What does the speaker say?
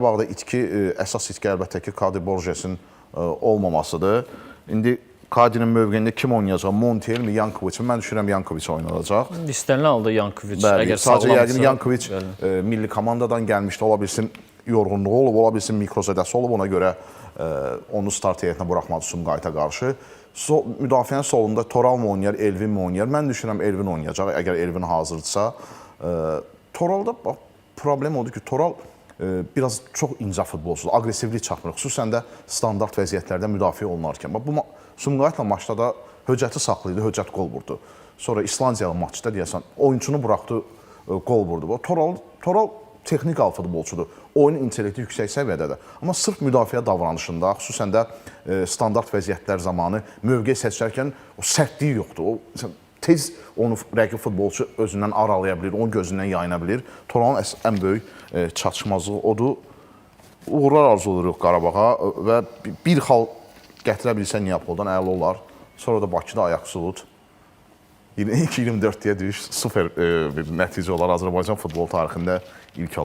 Qarabağda əsas itki əlbəttə ki, Kadi Borjesin olmamasıdır. İndi Kadinin mövqeyində kim oynayacaq? Montiel mi, Yankoviç mi? Mən düşünürəm Yankoviç oynanacaq. İstənilən halda Yankoviç. Bəli, sadəcə yəqin Yankoviç milli komandadan gəlmişdi. Ola bilsin yorğunluğu olub, ola bilsin mikrozədəsi olub. Ona görə onu start heyətinə buraxmadı Sumqayıta qarşı. Müdafiənin solunda Toral mı oynayar, Elvin mi oynayar? Mən düşünürəm Elvin oynayacaq, əgər Elvin hazırdırsa. Toralda problem odur ki, Toral biraz çox incə futbolçudur, aqressivlik çatmır. Xüsusən də standart vəziyyətlərdə müdafiə olunarkən. Bu Sumqayıtla maçda da höccəti saxlaydı, höccət qol vurdu. Sonra İslandiyalı maçda deyəsən oyunçunu buraxdı, qol vurdu. Toral texnikal futbolçudur. Oyun intellekti yüksək səviyyədədir. Amma sırf müdafiə davranışında, xüsusən də standart vəziyyətlər zamanı mövqe seçərkən o sərtliyi yoxdur. Tez onu rəqib futbolçu özündən aralaya bilir, onun gözündən yayına bilir. Toralın ən böyük çatışmazlığı odur. Uğurlar arzuluruq Qarabağa və bir xal gətirə bilsə Neapoldan əla olar. Sonra da Bakıda Ajax-Suud 2-24 deyə düşür. Super bir nəticə olar Azərbaycan futbol tarixində ilk